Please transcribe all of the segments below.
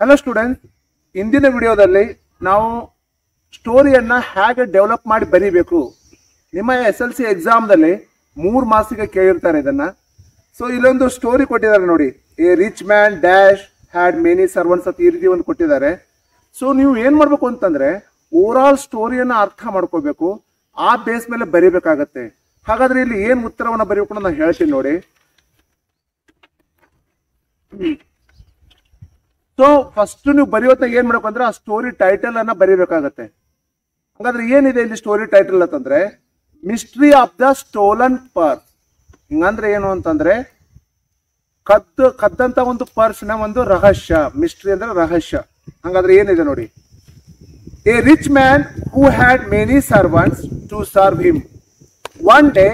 Hello students, ಇಂದಿನ ವಿಡಿಯೋದಲ್ಲಿ ನಾವು ಸ್ಟೋರಿಯನ್ನು ಹೇಗೆ ಡೆವಲಪ್ ಮಾಡಿ ಬರೀಬೇಕು. ನಿಮ್ಮ SLC ಎಕ್ಸಾಮ್ದಲ್ಲಿ 3 ಮಾರ್ಕ್ಸಿಗೆ ಕೇಳಿರ್ತಾರೆ ಇದನ್ನು. ಸೊ ಇಲ್ಲೊಂದು ಸ್ಟೋರಿ ಕೊಟ್ಟಿದ್ದಾರೆ ನೋಡಿ, a rich man dash had many servants ಅಂತ ಈ ರೀತಿ ಒಂದು ಕೊಟ್ಟಿದ್ದಾರೆ. ಸೊ ನೀವು ಏನು ಮಾಡಬೇಕು ಅಂತಂದರೆ ಓವರಾಲ್ ಸ್ಟೋರಿಯನ್ನು ಅರ್ಥ ಮಾಡ್ಕೋಬೇಕು, ಆ ಬೇಸ್ ಮೇಲೆ ಬರೀಬೇಕಾಗತ್ತೆ. ಹಾಗಾದರೆ ಇಲ್ಲಿ ಏನು ಉತ್ತರವನ್ನು ಬರೀಬೇಕು ಅಂತ ನಾನು ಹೇಳ್ತೀನಿ ನೋಡಿ. ಸೊ ಫಸ್ಟ್ ನೀವು ಬರೆಯೋತ್ತಾಗ ಏನ್ ಮಾಡ್ಬೇಕು ಅಂದ್ರೆ ಆ ಸ್ಟೋರಿ ಟೈಟಲ್ ಅನ್ನ ಬರೀಬೇಕಾಗತ್ತೆ. ಹಾಗಾದ್ರೆ ಏನಿದೆ ಇಲ್ಲಿ ಸ್ಟೋರಿ ಟೈಟಲ್ ಅಂತಂದ್ರೆ mystery of the stolen purse. ಹಿಂಗಂದ್ರೆ ಏನು ಅಂತಂದ್ರೆ ಕದ್ದಂತ ಒಂದು ಪರ್ಸ್ ನ ಒಂದು ರಹಸ್ಯ. ಮಿಸ್ಟ್ರಿ ಅಂದ್ರೆ ರಹಸ್ಯ. ಹಾಗಾದ್ರೆ ಏನಿದೆ ನೋಡಿ, a rich man who had many servants to serve him. One day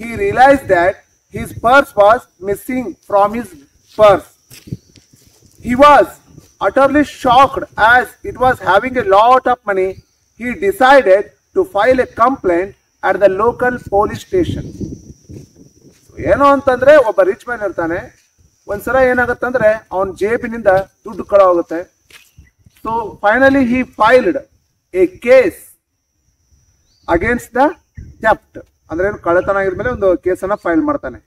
he realized that his purse was missing from his purse. He was utterly shocked as it was having a lot of money. He decided to file a complaint at the local police station. ಏನು ಅಂತಂದ್ರೆ ಒಬ್ಬ rich man ಇರ್ತಾನೆ, ಒಂದ್ಸಲ ಏನಾಗುತ್ತಂದ್ರೆ ಅವನ ಜೇಬಿನಿಂದ ದುಡ್ಡು ಕಳ ಹೋಗುತ್ತೆ. So finally he filed a case against the theft. ಅಂದ್ರೆ ಕಳ್ಳತನ ಆಗಿದ್ಮೇಲೆ ಒಂದು ಕೇಸನ್ನ ಫೈಲ್ ಮಾಡ್ತಾನೆ.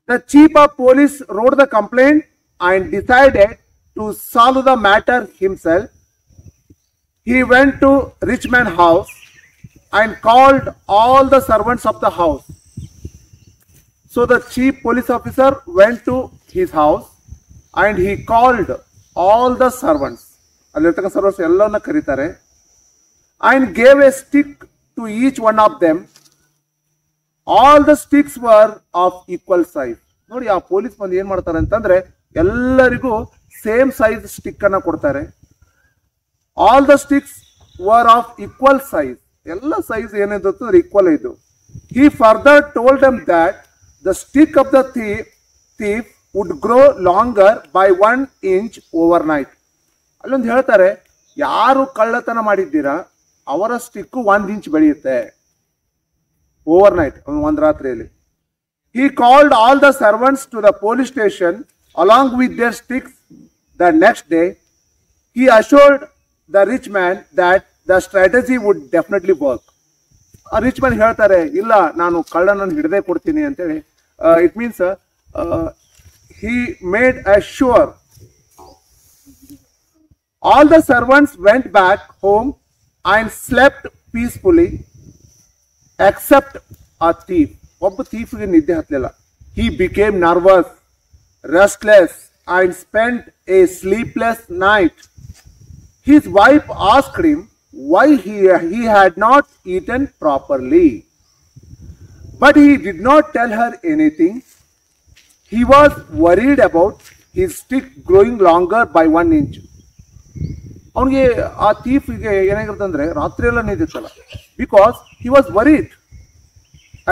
The chief of police wrote the complaint and decided to solve the matter himself. He went to rich man's house and called all the servants of the house. So the chief police officer went to his house and he called all the servants. ಅಲ್ಲಿರ್ತಕ್ಕ servers ಎಲ್ಲವನ್ನ ಕರೀತಾರೆ. And gave a stick to each one of them. All the sticks were of equal size. ನೋಡಿ, ಆ police ಬಂದು ಏನ್ ಮಾಡ್ತಾರೆ ಅಂತಂದ್ರೆ ಎಲ್ಲರಿಗೂ ಸೇಮ್ ಸೈಜ್ ಸ್ಟಿಕ್ ಅನ್ನ ಕೊಡ್ತಾರೆ. All the sticks were of equal size. ಎಲ್ಲ ಸೈಜ್ ಏನಿದ್ದು ಈಕ್ವಲ್ ಇದ್ದು. He further told them that the stick of the thief would grow longer by 1 inch overnight. ಅಲ್ಲೊಂದು ಹೇಳ್ತಾರೆ, ಯಾರು ಕಳ್ಳತನ ಮಾಡಿದ್ದೀರಾ ಅವರ ಸ್ಟಿಕ್ 1 inch ಬೆಳೆಯುತ್ತೆ ಓವರ್ ನೈಟ್, ಒಂದು ರಾತ್ರಿಯಲ್ಲಿ. He called all the servants to the police station along with their sticks. The next day, he assured the rich man that the strategy would definitely work. A rich man ಹೇಳ್ತಾರೆ, ಇಲ್ಲ ನಾನು ಕಳ್ಳನನ್ನು ಹಿಡಿದೇ ಕೊಡ್ತೀನಿ ಅಂತೇಳಿ. It means he made assure. All the servants went back home and slept peacefully except a thief. ಒಬ್ಬ ಥೀಫ್ಗೆ ನಿದ್ದೆ ಹತ್ತಲಿಲ್ಲ. He became nervous, restless and spent a sleepless night. His wife asked him why he had not eaten properly, but he did not tell her anything. He was worried about his stick growing longer by 1 inch. ಅವನಿಗೆ ಆ ಥೀಫ್ಗೆ ಏನಾಗಿರುತ್ತೆ ಅಂದ್ರೆ ರಾತ್ರಿ ಎಲ್ಲ ನಿದ್ದಿತ್ತಲ್ಲ, because he was worried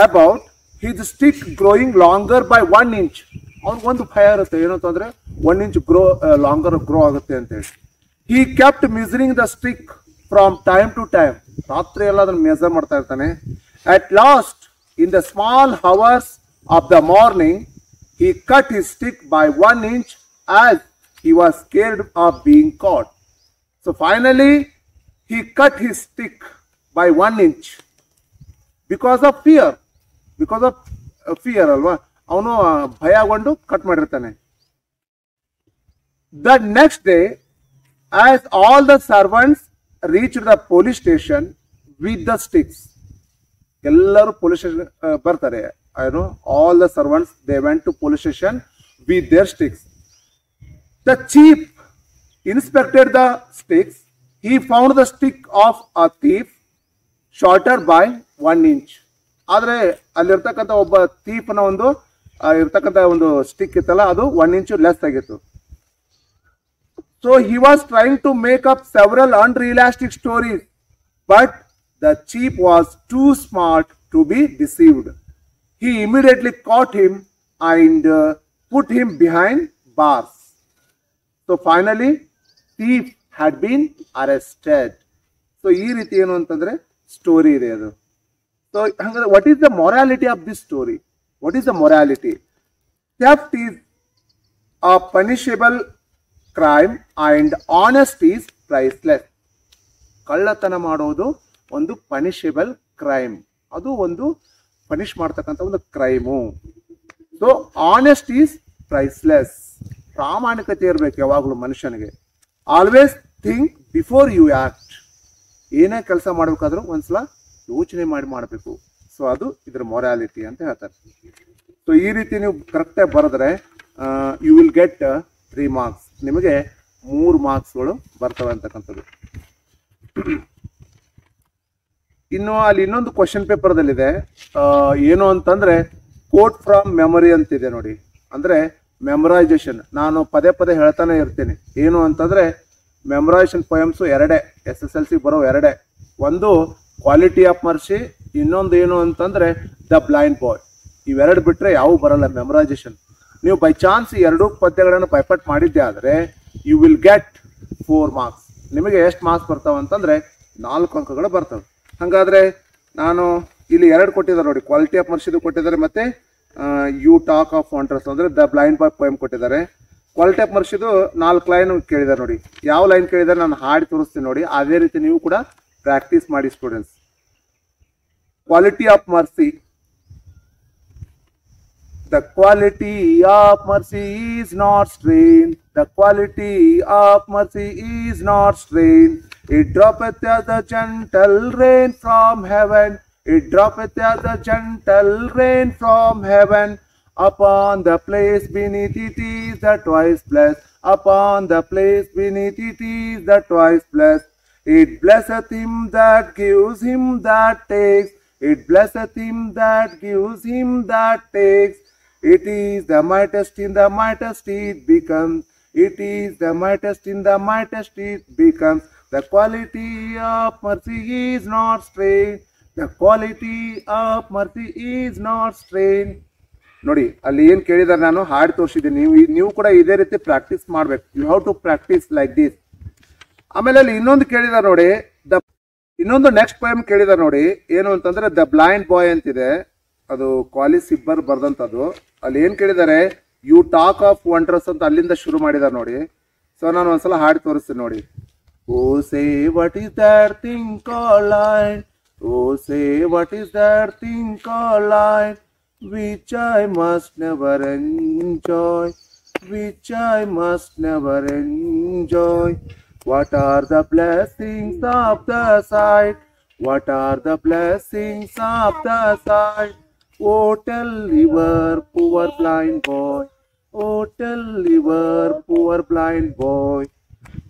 about his stick growing longer by 1 inch. ಅವ್ನಿಗೊಂದು ಭಯ ಇರುತ್ತೆ, ಏನಂತಂದ್ರೆ 1 inch longer grow ಆಗುತ್ತೆ ಅಂತೇಳಿ. He kept measuring the stick from time to time. ರಾತ್ರಿ ಎಲ್ಲ ಅದನ್ನು ಮೆಜರ್ ಮಾಡ್ತಾ ಇರ್ತಾನೆ. At last, in the small hours of the morning, he cut his stick by 1 inch as he was scared of being caught. So finally, he cut his stick by 1 inch because of fear. Because of fear ಅಲ್ವಾ, ಅವನು ಭಯಗೊಂಡು cut ಮಾಡಿರ್ತಾನೆ. The next day, as all the servants reached the police station with the sticks, ಎಲ್ಲರೂ police station ಬರ್ತಾರೆ. all the servants, they went to police station with their sticks. The chief inspected the sticks. He found the stick of a thief shorter by 1 inch. ಆದರೆ ಅಲ್ಲಿರ್ತಕ್ಕಂಥ ಒಬ್ಬ ಥೀಫ್ನ ಒಂದು ಇರ್ತಕ್ಕಂಥ ಒಂದು stick ಇತ್ತಲ್ಲ, ಅದು 1 inch ಲೆಸ್ ಆಗಿತ್ತು. So he was trying to make up several unrealistic stories, but the chief was too smart to be deceived. He immediately caught him and put him behind bars. So finally, thief had been arrested. So ಈ ರೀತಿ ಏನು ಅಂತಂದ್ರೆ story ಇದೆ ಅದು. So what is the morality of this story? What is the morality? Theft is a punishable crime and honesty is priceless. ಕಳ್ಳತನ ಮಾಡೋದು ಒಂದು punishable crime, ಅದು ಒಂದು ಪನಿಷ್ ಮಾಡ್ತಕ್ಕಂಥ ಒಂದು crime. So honest is priceless. ಪ್ರಾಮಾಣಿಕತೆ ಇರಬೇಕು ಯಾವಾಗಲೂ ಮನುಷ್ಯನಿಗೆ. Always think before you act. ಏನೇ ಕೆಲಸ ಮಾಡಬೇಕಾದ್ರೂ ಒಂದ್ಸಲ ಯೋಚನೆ ಮಾಡಿ ಮಾಡಬೇಕು. ಸೊ ಅದು ಇದ್ರ ಮೊರಾಲಿಟಿ ಅಂತ ಹೇಳ್ತಾರೆ. ಸೊ ಈ ರೀತಿ ನೀವು ಕರೆಕ್ಟಾಗಿ ಬರೆದ್ರೆ ಯು ವಿಲ್ ಗೆಟ್ 3 marks. ನಿಮಗೆ 3 marksಗಳು ಬರ್ತವೆ ಅಂತಕ್ಕಂಥದ್ದು. ಇನ್ನು ಅಲ್ಲಿ ಇನ್ನೊಂದು ಕ್ವಶನ್ ಪೇಪರ್ದಲ್ಲಿದೆ, ಏನು ಅಂತಂದ್ರೆ ಕೋಟ್ ಫ್ರಮ್ ಮೆಮೊರಿ ಅಂತಿದೆ ನೋಡಿ. ಅಂದ್ರೆ ಮೆಮೊರೈಸೇಷನ್. ನಾನು ಪದೇ ಪದೇ ಹೇಳ್ತಾನೆ ಇರ್ತೀನಿ. ಏನು ಅಂತಂದ್ರೆ ಮೆಮೊರೈಸೇಷನ್ ಪೊಯಮ್ಸು 2 SSLC ಬರೋ 2. ಒಂದು ಕ್ವಾಲಿಟಿ ಆಫ್ ಮರ್ಸಿ, ಇನ್ನೊಂದು ಏನು ಅಂತಂದ್ರೆ ದ ಬ್ಲೈಂಡ್ ಬಾಯ್. ಇವೆರಡು ಬಿಟ್ರೆ ಯಾವ ಬರಲ್ಲ ಮೆಮೊರೈಸೇಷನ್. ನೀವು ಬೈ ಚಾನ್ಸ್ ಈ 2 ಪದ್ಯಗಳನ್ನು ಬೈಪಟ್ ಮಾಡಿದ್ದೆ ಆದರೆ ಯು ವಿಲ್ ಗೆಟ್ 4 marks. ನಿಮಗೆ ಎಷ್ಟು ಮಾರ್ಕ್ಸ್ ಬರ್ತಾವೆ ಅಂತಂದ್ರೆ 4 ಅಂಕಗಳು ಬರ್ತವೆ. ಹಾಗಾದ್ರೆ ನಾನು ಇಲ್ಲಿ 2 ಕೊಟ್ಟಿದ್ದಾರೆ ನೋಡಿ, ಕ್ವಾಲಿಟಿ ಆಫ್ ಮರ್ಸಿದು ಕೊಟ್ಟಿದ್ದಾರೆ, ಮತ್ತೆ ಯು ಟಾಕ್ ಆಫ್ ವಂಡರ್ಸ್ ಅಂದ್ರೆ ದ ಬ್ಲೈಂಡ್ ಬಾಯ್ ಪೊಯಮ್ ಕೊಟ್ಟಿದ್ದಾರೆ. ಕ್ವಾಲಿಟಿ ಆಫ್ ಮರ್ಸಿದು 4 ಲೈನ್ ಕೇಳಿದ್ದಾರೆ ನೋಡಿ. ಯಾವ ಲೈನ್ ಕೇಳಿದ್ದಾರೆ ನಾನು ಹಾಡಿ ತೋರಿಸ್ತೀನಿ ನೋಡಿ. ಅದೇ ರೀತಿ ನೀವು ಕೂಡ ಪ್ರಾಕ್ಟೀಸ್ ಮಾಡಿ students. Quality of mercy. The quality of mercy is not strained. The quality of mercy is not strained. It droppeth as the gentle rain from heaven. It droppeth as the gentle rain from heaven. Upon the place beneath it is the twice blessed. Upon the place beneath it is the twice blessed. It blesseth him that gives, him that takes. It blesseth him that gives, him that takes. It is the mightiest in the mightiest it becomes. It is the mightiest in the mightiest it becomes. The quality of mercy is not strained. The quality of mercy is not strained. ನೋಡಿ ಅಲ್ಲಿ ಏನು ಕೇಳಿದಾರೆ ನಾನು ಹಾಡಿ ತೋರಿಸಿದ್ದೀನಿ. ನೀವು ಕೂಡ ಇದೇ ರೀತಿ ಪ್ರಾಕ್ಟೀಸ್ ಮಾಡಬೇಕು. You have to practice like this. ಆಮೇಲೆ ಅಲ್ಲಿ ಇನ್ನೊಂದು ಕೇಳಿದಾರೆ ನೋಡಿ, ಇನ್ನೊಂದು ನೆಕ್ಸ್ಟ್ ಪೋಯಮ್ ಕೇಳಿದಾರೆ ನೋಡಿ. ಏನು ಅಂತಂದ್ರೆ ದ ಬ್ಲೈಂಡ್ ಬಾಯ್ ಅಂತಿದೆ. ಅದು ಕ್ವಾಲಿಸ್ ಸಿಬ್ಬರ್ ಬರ್ದಂಥದ್ದು. ಅಲ್ಲಿ ಏನು ಕೇಳಿದ್ದಾರೆ, ಯು ಟಾಕ್ ಆಫ್ ವಂಡರ್ಸ್ ಅಂತ ಅಲ್ಲಿಂದ ಶುರು ಮಾಡಿದ್ದಾರೆ ನೋಡಿ. ಸೊ ನಾನು ಒಂದ್ಸಲ ಹಾಡಿ ತೋರಿಸ್ತೀನಿ ನೋಡಿ. O say what is that thing called life? O say what is that thing called life? Which I must never enjoy, which I must never enjoy. What are the blessings of the sight? What are the blessings of the sight? Oh, tell your poor blind boy. Oh, tell your poor blind boy.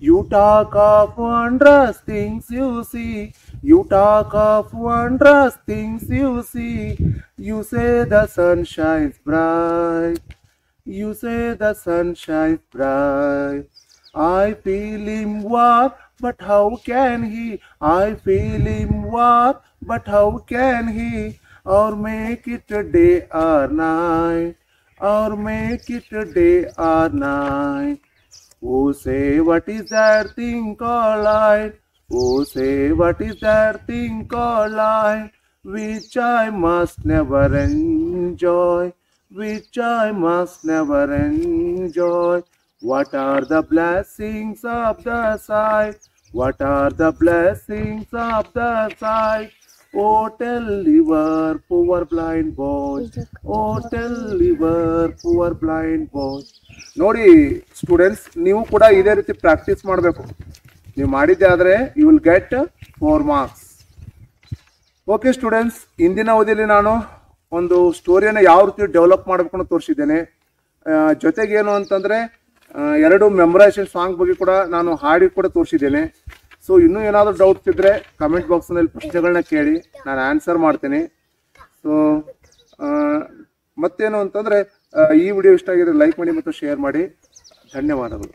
You talk of wondrous things you see. You talk of wondrous things you see. You say the sun shines bright. You say the sun shines bright. I feel him walk, but how can he? I feel him walk, but how can he? Or make it a day or night, or make it a day or night. Oh, say what is that thing called light? Oh, say what is that thing called light? Which I must never enjoy, which I must never enjoy. What are the blessings of the sight? What are the blessings of the sight? Oh, tell your poor blind boy. Oh, tell your poor blind boy. ನೋಡಿ students, ನೀವು ಕೂಡ ಇದೇ ರೀತಿ practice ಮಾಡಬೇಕು. ನೀವು ಮಾಡಿದ್ದೆ ಆದರೆ you will get 4 marks. Okay students, ಇಂದಿನ ಅವಧಿಯಲ್ಲಿ ನಾನು ಒಂದು ಸ್ಟೋರಿಯನ್ನು ಯಾವ ರೀತಿ ಡೆವಲಪ್ ಮಾಡಬೇಕು ಅಂತ ತೋರಿಸಿದ್ದೇನೆ. ಜೊತೆಗೆ ಏನು ಅಂತಂದರೆ 2 ಮೆಮೊರೈಸೇಷನ್ ಸಾಂಗ್ ಬಗ್ಗೆ ಕೂಡ ನಾನು ಹಾಡಿ ಕೂಡ ತೋರಿಸಿದ್ದೇನೆ. ಸೊ ಇನ್ನೂ ಏನಾದರೂ ಡೌಟ್ಸ್ ಇದ್ದರೆ ಕಮೆಂಟ್ ಬಾಕ್ಸ್ನಲ್ಲಿ ಪ್ರಶ್ನೆಗಳನ್ನ ಕೇಳಿ, ನಾನು ಆನ್ಸರ್ ಮಾಡ್ತೀನಿ. ಸೊ ಮತ್ತೇನು ಅಂತಂದರೆ ಈ ವಿಡಿಯೋ ಇಷ್ಟ ಆಗಿದ್ರೆ ಲೈಕ್ ಮಾಡಿ ಮತ್ತು ಶೇರ್ ಮಾಡಿ. ಧನ್ಯವಾದಗಳು.